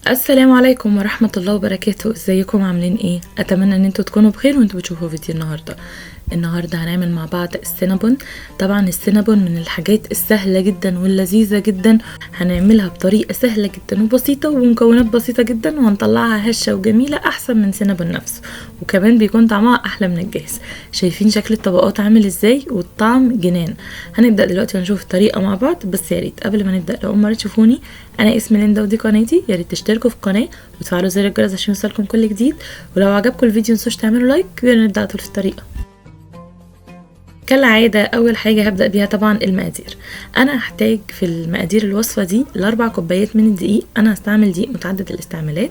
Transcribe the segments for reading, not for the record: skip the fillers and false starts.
السلام عليكم ورحمة الله وبركاته. ازيكم عاملين ايه؟ اتمنى ان انتوا تكونوا بخير وانتوا بتشوفوا فيديو النهاردة هنعمل مع بعض السينابون. طبعا السينابون من الحاجات السهلة جدا واللذيذة جدا، هنعملها بطريقة سهلة جدا وبسيطة ومكونات بسيطة جدا، وهنطلعها هشة وجميلة احسن من سينابون نفسه، وكمان بيكون طعمها احلى من الجاهز. شايفين شكل الطبقات عامل ازاي والطعم جنان. هنبدأ دلوقتي ونشوف الطريقة مع بعض، بس يا ريت قبل ما نبدأ لو أول مرة تشوفوني، انا اسمي ليندا ودي قناتي، يا ريت تشتركوا في القناه وتفعلوا زر الجرس عشان يوصلكم كل جديد، ولو عجبكم الفيديو متنسوش تعملوا لايك. يلا نبدا على طول في الطريقه. كالعاده اول حاجه هبدا بيها طبعا المقادير. انا هحتاج في المقادير الوصفه دي ل4 كوبايات من الدقيق، انا هستعمل دقيق متعدد الاستعمالات،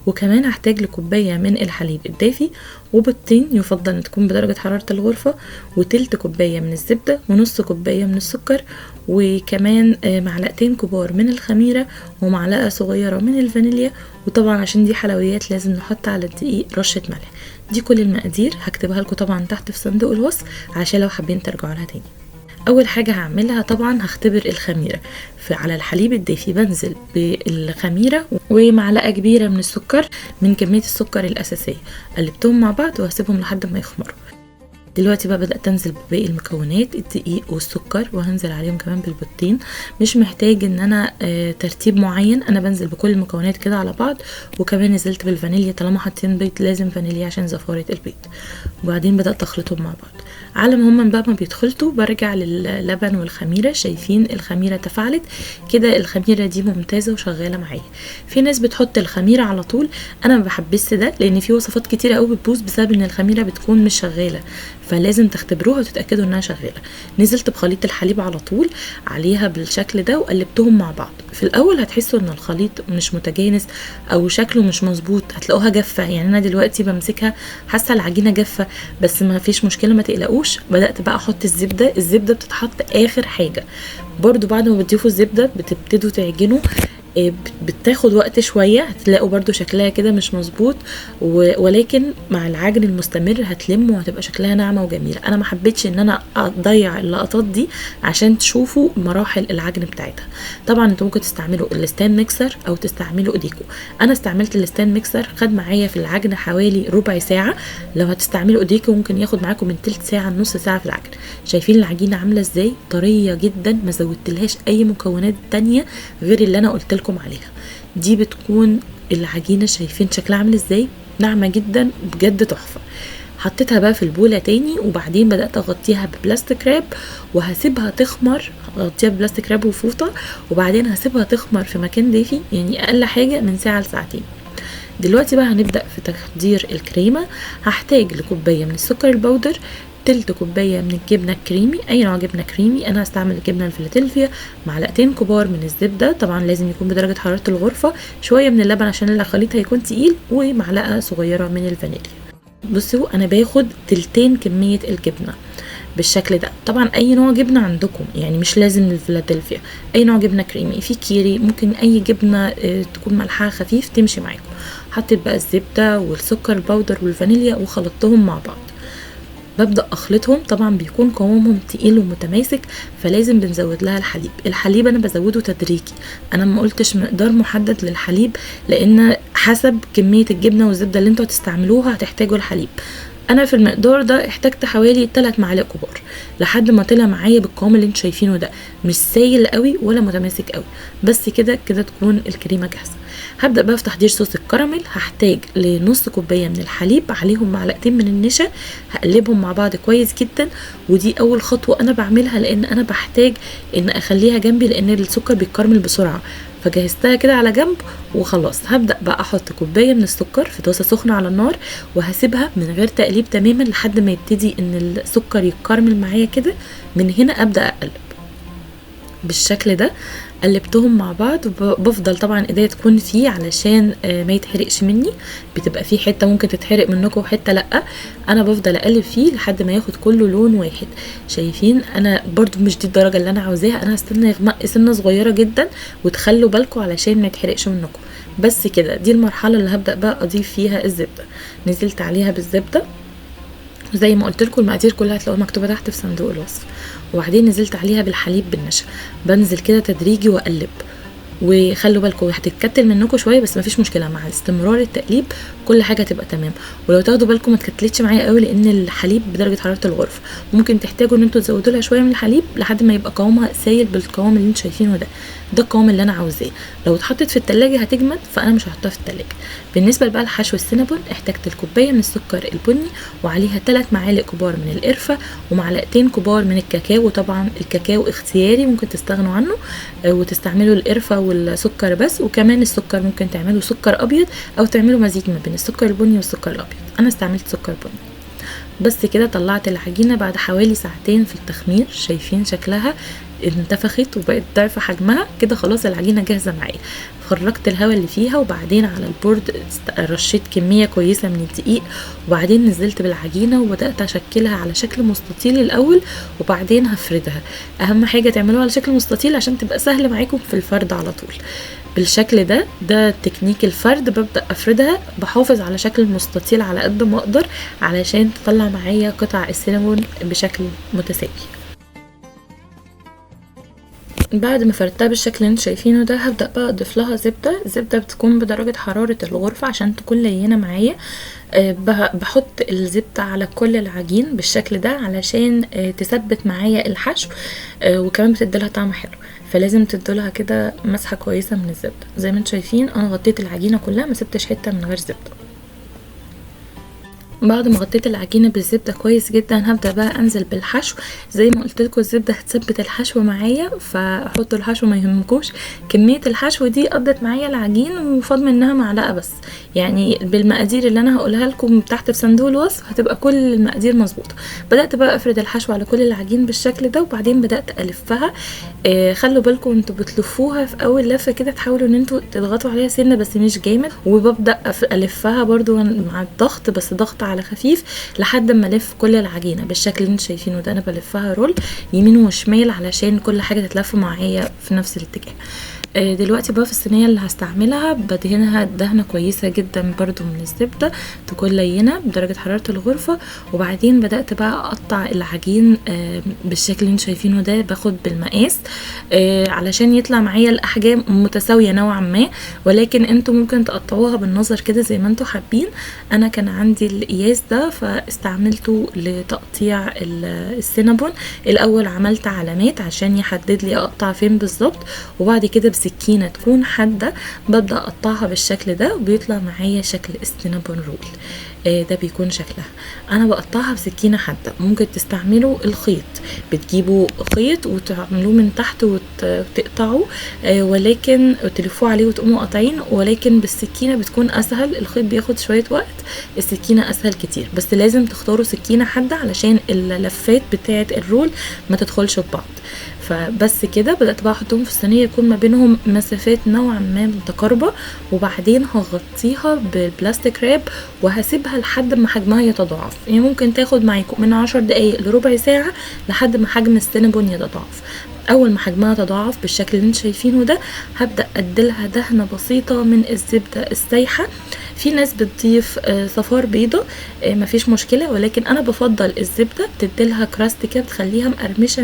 وكمان هحتاج لكوبايه من الحليب الدافي، وبيضتين يفضل ان تكون بدرجه حراره الغرفه، وتلت كوبايه من الزبده، ونص كوبايه من السكر، وكمان معلقتين كبار من الخميره، ومعلقه صغيره من الفانيليا. وطبعا عشان دي حلويات لازم نحط على الدقيق رشه ملح. دي كل المقادير، هكتبها لكم طبعا تحت في صندوق الوصف عشان لو حابين ترجعوا لها تاني. اول حاجه هعملها طبعا هختبر الخميره. على الحليب الدافي بنزل بالخميره ومعلقه كبيره من السكر من كميه السكر الاساسيه، قلبتهم مع بعض وهسيبهم لحد ما يخمروا. دلوقتي بقى بدأت انزل بباقي المكونات، الدقيق والسكر، وهنزل عليهم كمان بالبيضتين. مش محتاج ان انا ترتيب معين، انا بنزل بكل المكونات كده على بعض. وكمان نزلت بالفانيليا، طالما حاطين بيض لازم فانيليا عشان زفارة البيض. وبعدين بدأت اخلطهم مع بعض. على ما هم بقى ما بيدخلتوا برجع لللبن والخميرة. شايفين الخميرة تفاعلت كده، الخميرة دي ممتازة وشغالة معايا. في ناس بتحط الخميرة على طول، انا ما بحبش ده، لان في وصفات كتيرة قوي بتبوظ بسبب ان الخميرة بتكون مش شغالة، فلازم تختبروها وتتأكدوا انها شغالة. نزلت بخليط الحليب على طول عليها بالشكل ده وقلبتهم مع بعض. في الاول هتحسوا ان الخليط مش متجانس او شكله مش مظبوط، هتلاقوها جافة. يعني انا دلوقتي بمسكها حاسة العجينة جافة، بس ما فيش مشكلة، ما تقلقوش. بدأت بقى احط الزبدة بتتحط اخر حاجة. برضو بعد ما بتضيفوا الزبدة بتبتدوا تعجنوا، بتاخد وقت شوية، هتلاقوا برضو شكلها كده مش مظبوط، ولكن مع العجن المستمر هتلم وهتبقى شكلها ناعمة وجميلة. انا ما حبيتش ان انا اضيع اللقطات دي عشان تشوفوا مراحل العجن بتاعتها. طبعا انتوا ممكن تستعملوا الستاند ميكسر او تستعملوا ايديكم. انا استعملت الستاند ميكسر، خد معايا في العجن حوالي ربع ساعة. لو هتستعملوا ايديكم ممكن ياخد معاكم من تلت ساعة لنص ساعة في العجن. شايفين العجينة عاملة ازاي؟ طرية جدا، ما زودتلهاش اي مكونات تانية غير اللي انا قلت لكم عليها. دي بتكون العجينة، شايفين شكلها عامل ازاي؟ ناعمة جدا بجد، تحفة. حطيتها بقى في البولة تاني، وبعدين بدأت اغطيها ببلاستيك راب وهسيبها تخمر. اغطيها ببلاستيك راب وفوطة، وبعدين هسيبها تخمر في مكان دافي، يعني اقل حاجة من ساعة لساعتين. دلوقتي بقى هنبدأ في تحضير الكريمة. هحتاج لكوباية من السكر البودر، تلت كوبايه من الجبنه الكريمي، اي نوع جبنه كريمي، انا هستعمل الجبنه الفيلادلفيا، معلقتين كبار من الزبده، طبعا لازم يكون بدرجه حراره الغرفه، شويه من اللبن عشان الخليط هيكون تقيل، ومعلقه صغيره من الفانيليا. بصوا انا باخد تلتين كميه الجبنه بالشكل ده. طبعا اي نوع جبنه عندكم، يعني مش لازم الفيلادلفيا، اي نوع جبنه كريمي، في كيري، ممكن اي جبنه تكون ملحها خفيف تمشي معاكم. حطيت بقى الزبده والسكر البودر والفانيليا وخلطتهم مع بعض. ببدأ أخلطهم، طبعا بيكون قوامهم تقيل ومتماسك، فلازم بنزود لها الحليب أنا بزوده تدريجي، أنا ما قلتش مقدار محدد للحليب، لأن حسب كمية الجبنة والزبدة اللي انتوا هتستعملوها هتحتاجوا الحليب. انا في المقدار ده احتاجت حوالي 3 معالق كبار لحد ما طلع معايا بالقوام اللي انتوا شايفينه ده، مش سايل قوي ولا متماسك قوي، بس كده تكون الكريمه جاهزه. هبدا بقى في تحضير صوص الكراميل. هحتاج لنص كوبايه من الحليب، عليهم معلقتين من النشا، هقلبهم مع بعض كويس جدا. ودي اول خطوه انا بعملها، لان انا بحتاج ان اخليها جنبي، لان السكر بيتكرمل بسرعه، فجهزتها كده على جنب وخلاص. هبدأ بقى احط كوباية من السكر في طاسة سخنة على النار، وهسيبها من غير تقليب تماما لحد ما يبتدي ان السكر يتكرمل معايا كده. من هنا ابدأ اقلب بالشكل ده. قلبتهم مع بعض، بفضل طبعا ايديا تكون فيه علشان ما يتحرقش مني، بتبقى فيه حته ممكن تتحرق منكم وحته لا. انا بفضل اقلب فيه لحد ما ياخد كله لون واحد. شايفين انا برضو مش دي الدرجه اللي انا عاوزاها، انا هستنى يغمق سنه صغيره جدا، وتخلوا بالكم علشان ما يتحرقش منكم. بس كده دي المرحله اللي هبدا بقى اضيف فيها الزبده. نزلت عليها بالزبده، وزي ما قلت لكم المقادير كلها هتلاقوها مكتوبه تحت في صندوق الوصف. وبعدين نزلت عليها بالحليب بالنشا، بنزل كده تدريجي واقلب. وخلوا بالكم هتتكتل منكم شويه بس مفيش مشكله، مع استمرار التقليب كل حاجه تبقى تمام. ولو تاخدوا بالكم ما تكتلتش معايا قوي لان الحليب بدرجه حراره الغرفه، ممكن تحتاجوا ان انتوا تزودوا لها شويه من الحليب لحد ما يبقى قوامها سايل بالقوام اللي انتوا شايفينه ده القوام اللي انا عاوزاه. لو اتحطت في التلاجة هتجمد، فانا مش هحطها في التلاجة. بالنسبه بقى لحشو السينابون، احتاجت الكوبايه من السكر البني وعليها 3 معالق كبار من القرفه ومعلقتين كبار من الكاكاو. وطبعا الكاكاو اختياري، ممكن تستغنوا عنه وتستعملوا القرفه والسكر بس. وكمان السكر ممكن تعملوا سكر ابيض او تعملوا مزيج ما بين السكر البني والسكر الابيض. انا استعملت سكر بني. بس كده طلعت العجينه بعد حوالي ساعتين في التخمير. شايفين شكلها انتفخت وبقت ضعف حجمها كده، خلاص العجينه جاهزه معايا. خرجت الهواء اللي فيها وبعدين على البورد رشيت كميه كويسه من الدقيق وبعدين نزلت بالعجينه وبدات اشكلها على شكل مستطيل الاول وبعدين هفردها. اهم حاجه تعملوها على شكل مستطيل عشان تبقى سهل معاكم في الفرد على طول. بالشكل ده تكنيك الفرد. ببدأ افردها بحافظ على شكل مستطيل على قد ما اقدر علشان تطلع معايا قطع السينامون بشكل متساوي. بعد ما فردتها بالشكل اللي انتوا شايفينه ده، هبدأ بقى اضيف لها زبدة. الزبدة بتكون بدرجة حرارة الغرفة عشان تكون لينة معايا. بحط الزبدة على كل العجين بالشكل ده علشان تثبت معايا الحشو، وكمان بتديلها طعم حلو. فلازم تدولها كده مسحة كويسة من الزبدة. زي ما انتوا شايفين انا غطيت العجينة كلها، ما سبتش حتة من غير زبدة. بعد ما غطيت العجينه بالزبده كويس جدا، هبدا بقى انزل بالحشو. زي ما قلت لكم الزبده هتثبت الحشو معايا، فاحط الحشو ما يهمكوش. كميه الحشو دي قضت معايا العجين وفاض منها معلقه بس، يعني بالمقادير اللي انا هقولها لكم تحت في صندوق الوصف هتبقى كل المقادير مظبوطه. بدات بقى افرد الحشو على كل العجين بالشكل ده وبعدين بدات الفها. خلوا بالكم انتوا بتلفوها في اول لفه كده، تحاولوا ان انتوا تضغطوا عليها سنه بس مش جامد. وببدا الفها برضو مع الضغط، بس ضغط على خفيف لحد ما الف كل العجينه بالشكل اللي انتوا شايفينه ده. انا بلفها رول يمين وشمال علشان كل حاجه تتلف معايا في نفس الاتجاه. دلوقتي بقى في الصينيه اللي هستعملها بدهنها دهنه كويسه جدا برضو من الزبده، تكون لينه بدرجه حراره الغرفه. وبعدين بدات بقى اقطع العجين بالشكل اللي انتوا شايفينه ده. باخد بالمقاس علشان يطلع معايا الاحجام متساويه نوعا ما، ولكن انتوا ممكن تقطعوها بالنظر كده زي ما انتوا حابين. انا كان عندي القياس ده فاستعملته لتقطيع السينابون. الاول عملت علامات عشان يحدد لي اقطع فين بالظبط، وبعد كده بسكينه تكون حاده ببدا اقطعها بالشكل ده وبيطلع معايا شكل السينابون رول. ده بيكون شكلها. انا بقطعها بسكينه حاده. ممكن تستعملوا الخيط، بتجيبوا خيط وتعملوه من تحت وتقطعوا ولكن تلفوه عليه وتقوموا قاطعين، ولكن بالسكينه بتكون اسهل. الخيط بياخد شويه وقت، السكينه اسهل كتير. بس لازم تختاروا سكينه حاده علشان اللفات بتاعه الرول ما تدخلش في بعض. فبس كده بدأت بقى احطهم في الصينيه يكون ما بينهم مسافات نوعا ما متقاربه، وبعدين هغطيها بالبلاستيك راب وهسيبها لحد ما حجمها يتضاعف. يعني ممكن تاخد معاكم من 10 دقايق لربع ساعه لحد ما حجم السينابون يتضاعف. اول ما حجمها تضاعف بالشكل اللي انتوا شايفينه ده، هبدا اديلها دهنه بسيطه من الزبده السايحه. في ناس بتضيف صفار بيضه، مفيش مشكله، ولكن انا بفضل الزبده بتديلها كراست كده، بتخليها مقرمشه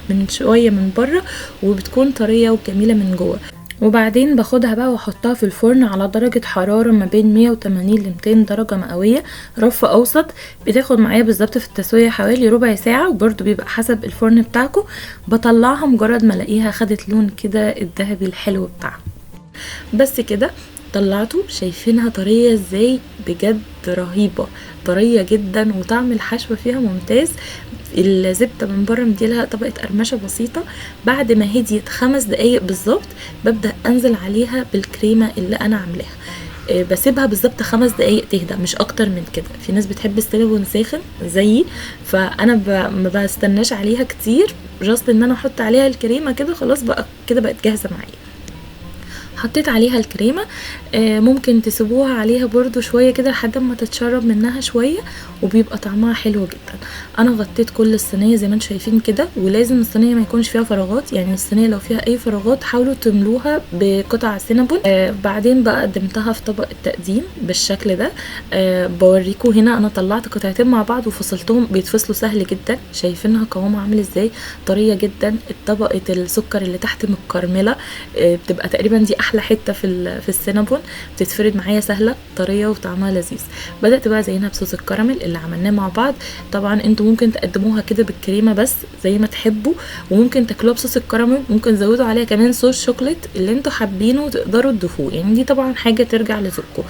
من شويه من بره وبتكون طريه وجميله من جوه. وبعدين باخدها بقى واحطها في الفرن على درجة حرارة ما بين 180 ل 200 درجة مئوية، رف اوسط. بتاخد معايا بالظبط في التسوية حوالي ربع ساعة، وبرده بيبقى حسب الفرن بتاعكم. بطلعها مجرد ما الاقيها خدت لون كده الذهبي الحلو بتاعها. بس كده طلعته. شايفينها طرية ازاي؟ بجد رهيبة، طرية جدا، وطعم الحشوة فيها ممتاز. الزبده من بره مديلها طبقه قرمشه بسيطه. بعد ما هديت 5 دقايق بالظبط ببدا انزل عليها بالكريمه اللي انا عاملاها. بسيبها بالظبط 5 دقايق تهدى، مش اكتر من كده. في ناس بتحب السينابون ساخن زيي، فانا ما بستناش عليها كتير، جاست ان انا احط عليها الكريمه كده خلاص بقى كده بقت جاهزه معايا. حطيت عليها الكريمه. ممكن تسيبوها عليها برضو شويه كده لحد ما تتشرب منها شويه، وبيبقى طعمها حلو جدا. انا غطيت كل الصينيه زي ما انتم شايفين كده، ولازم الصينيه ما يكونش فيها فراغات، يعني الصينيه لو فيها اي فراغات حاولوا تملوها بقطع سينابون. بعدين بقى قدمتها في طبق التقديم بالشكل ده. بوريكم هنا انا طلعت قطعتين مع بعض وفصلتهم، بيتفصلوا سهل جدا. شايفينها قوامها عامل ازاي، طريه جدا. طبقه السكر اللي تحت متكرمله، بتبقى تقريبا دي احلى حته في السينابون، بتتفرد معايا سهله طريه وطعمها لذيذ. بدات بقى زينها بصوص الكراميل اللي عملناه مع بعض. طبعا انتوا ممكن تقدموها كده بالكريمه بس زي ما تحبوا، وممكن تاكلوها بصوص الكراميل، ممكن تزودوا عليها كمان صوص شوكليت اللي انتوا حابينه وتقدروا تضيفوه، يعني دي طبعا حاجه ترجع لذوقكم.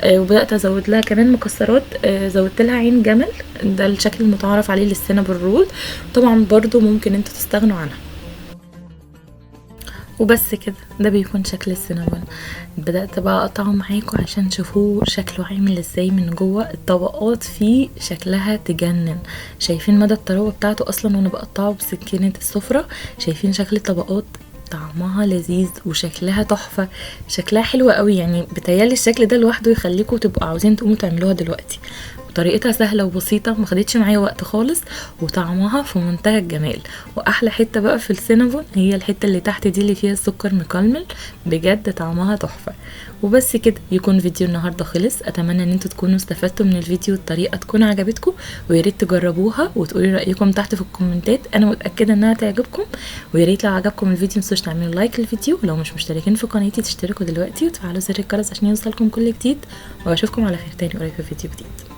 وبدات ازود لها كمان مكسرات. زودت لها عين جمل، ده الشكل المتعارف عليه للسينابون رول. طبعا برضو ممكن انتوا تستغنوا عنها. وبس كده، ده بيكون شكل السينابون. بدأت بقى اقطعه معاكم عشان تشوفوه شكله عامل ازاي من جوه. الطبقات فيه شكلها تجنن، شايفين مدى الطراوه بتاعته اصلا وانا بقطعه بسكينه السفره. شايفين شكل الطبقات، طعمها لذيذ وشكلها تحفه، شكلها حلو قوي. يعني بتهيالي الشكل ده لوحده يخليكم تبقوا عاوزين تقوموا تعملوها دلوقتي. طريقتها سهله وبسيطه، ما خدتش معايا وقت خالص، وطعمها في منتهى الجمال. واحلى حته بقى في السينابون هي الحته اللي تحت دي اللي فيها السكر مكلمل، بجد طعمها تحفه. وبس كده يكون فيديو النهارده خلص. اتمنى ان انتوا تكونوا استفدتوا من الفيديو، الطريقه تكون عجبتكم، ويا ريت تجربوها وتقولي رايكم تحت في الكومنتات، انا متاكده انها تعجبكم. ويا ريت لو عجبكم الفيديو متنسوش تعملوا لايك للفيديو، ولو مش مشتركين في قناتي تشتركوا دلوقتي وتفعلوا زر الجرس عشان يوصلكم كل جديد. واشوفكم على خير تاني قريب في فيديو جديد.